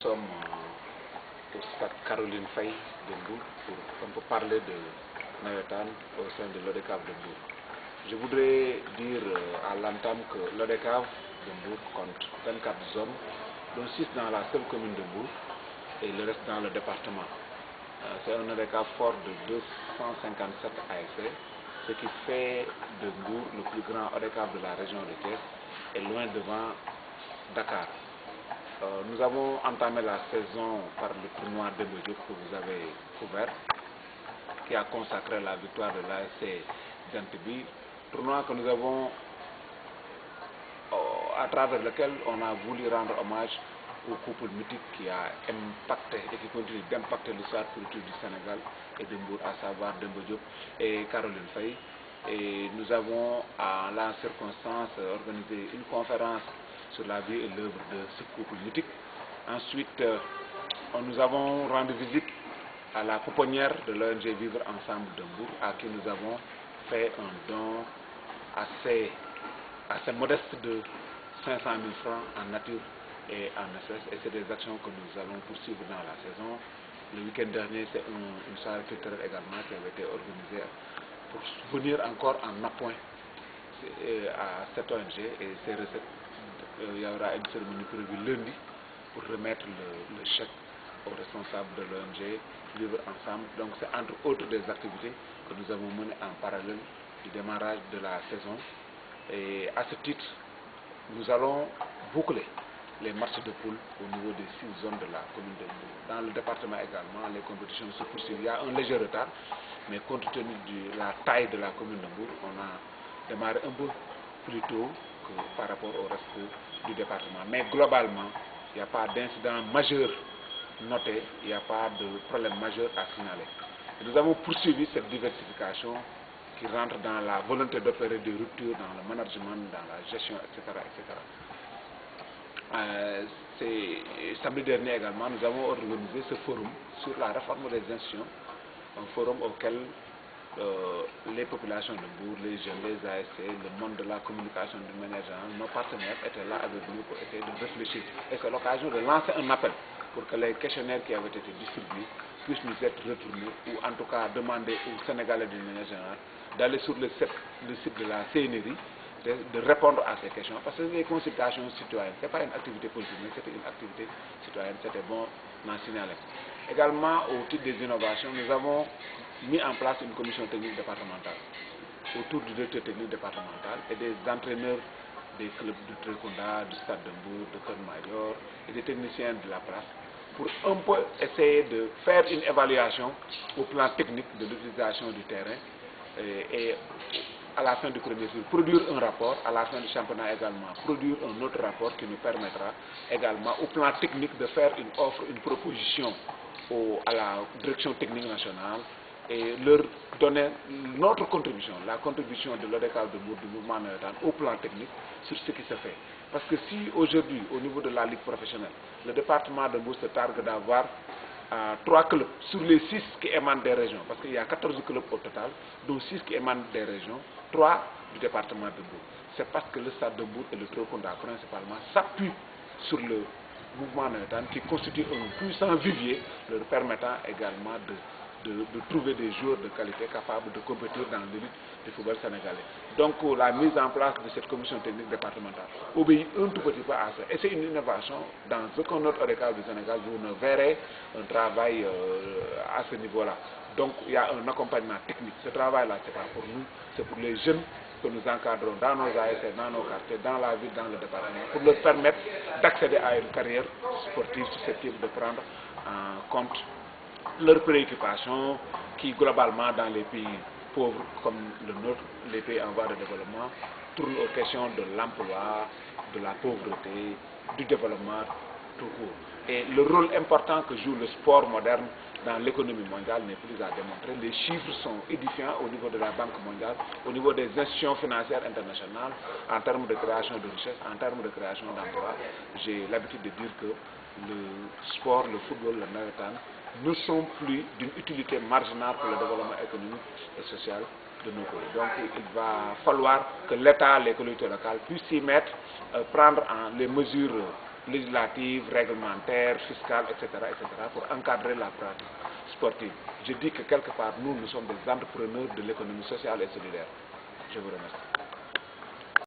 sommes au stade Caroline Faye de Mbour pour un peu parler de Navétane au sein de l'ODCAV de Mbour. Je voudrais dire à l'entame que l'ODCAV de Mbour compte 24 zones, dont 6 dans la seule commune de Mbour et le reste dans le département. C'est un ODCAV fort de 257 ASC, ce qui fait de Mbour le plus grand ODCAV de la région de Thiès et loin devant Dakar. Nous avons entamé la saison par le tournoi Demba Diop que vous avez couvert, qui a consacré la victoire de l'ASC Djantibi, tournoi que nous avons, à travers lequel on a voulu rendre hommage au couple mythique qui a impacté et qui continue d'impacter l'histoire politique du Sénégal et de Mbour, à savoir Demba Diop et Caroline Faye. Et nous avons, à la circonstance, organisé une conférence sur la vie et l'œuvre de ce couple mythique. Ensuite, nous avons rendu visite à la pouponnière de l'ONG Vivre Ensemble de Mbour, à qui nous avons fait un don assez modeste de 500 000 francs en nature et en espèces. Et c'est des actions que nous allons poursuivre dans la saison. Le week-end dernier, c'est une soirée culturelle également qui avait été organisée pour venir encore en appoint à cette ONG et ses recettes. Il y aura une cérémonie prévue lundi pour remettre le chèque aux responsables de l'ONG Vivre Ensemble. Donc c'est entre autres des activités que nous avons menées en parallèle du démarrage de la saison. Et à ce titre, nous allons boucler les matchs de poule au niveau des 6 zones de la commune de Mbour. Dans le département également, les compétitions se poursuivent. Il y a un léger retard, mais compte tenu de la taille de la commune de Mbour, on a démarré un peu plus tôt que par rapport au reste du département. Mais globalement, il n'y a pas d'incident majeur noté, il n'y a pas de problème majeur à signaler. Et nous avons poursuivi cette diversification qui rentre dans la volonté d'opérer des ruptures dans le management, dans la gestion, etc. Samedi dernier également, nous avons organisé ce forum sur la réforme des institutions, un forum auquel les populations de Mbour, les jeunes, les ASC, le monde de la communication d'une manière générale, nos partenaires étaient là avec nous pour essayer de réfléchir. Et c'est l'occasion de lancer un appel pour que les questionnaires qui avaient été distribués puissent nous être retournés, ou en tout cas demander aux Sénégalais d'une manière générale d'aller sur le site de la CNRI, de répondre à ces questions, parce que les consultations citoyennes, ce n'est pas une activité politique, mais c'était une activité citoyenne, c'était bon d'en signaler. Également, au titre des innovations, nous avons mis en place une commission technique départementale autour du directeur technique départemental et des entraîneurs des clubs de Trekunda, du Stade de Mbour, de Keur-Madior et des techniciens de la place, pour un peu essayer de faire une évaluation au plan technique de l'utilisation du terrain et à la fin du premier tour, produire un rapport, à la fin du championnat également, produire un autre rapport qui nous permettra également au plan technique de faire une offre, une proposition à la direction technique nationale et leur donner notre contribution, la contribution de l'ODCAV de Mbour, du mouvement Navétane au plan technique sur ce qui se fait. Parce que si aujourd'hui, au niveau de la ligue professionnelle, le département de Mbour se targue d'avoir 3 clubs sur les 6 qui émanent des régions, parce qu'il y a 14 clubs au total, dont 6 qui émanent des régions, 3 du département de Mbour. C'est parce que le Stade de Mbour et le Trekunda principalement s'appuient sur le mouvement Navétane qui constitue un puissant vivier leur permettant également de trouver des joueurs de qualité capables de compétir dans l'élite du football sénégalais. Donc la mise en place de cette commission technique départementale obéit un tout petit peu à ça. Et c'est une innovation. Dans aucun autre ODCAV du Sénégal, vous ne verrez un travail à ce niveau-là. Donc il y a un accompagnement technique. Ce travail-là, ce n'est pas pour nous, c'est pour les jeunes que nous encadrons dans nos ASC, dans nos quartiers, dans la ville, dans le département, pour leur permettre d'accéder à une carrière sportive susceptible de prendre en compte leurs préoccupations qui, globalement, dans les pays pauvres comme le nôtre, les pays en voie de développement, tournent aux questions de l'emploi, de la pauvreté, du développement tout court. Et le rôle important que joue le sport moderne dans l'économie mondiale n'est plus à démontrer. Les chiffres sont édifiants au niveau de la Banque mondiale, au niveau des institutions financières internationales, en termes de création de richesse, en termes de création d'emplois. J'ai l'habitude de dire que le sport, le football, le Navétane ne sont plus d'une utilité marginale pour le développement économique et social de nos pays. Donc il va falloir que l'État, les collectivités locales puissent s'y mettre, prendre les mesures législatives, réglementaires, fiscales, etc., pour encadrer la pratique sportive. Je dis que quelque part, nous sommes des entrepreneurs de l'économie sociale et solidaire. Je vous remercie.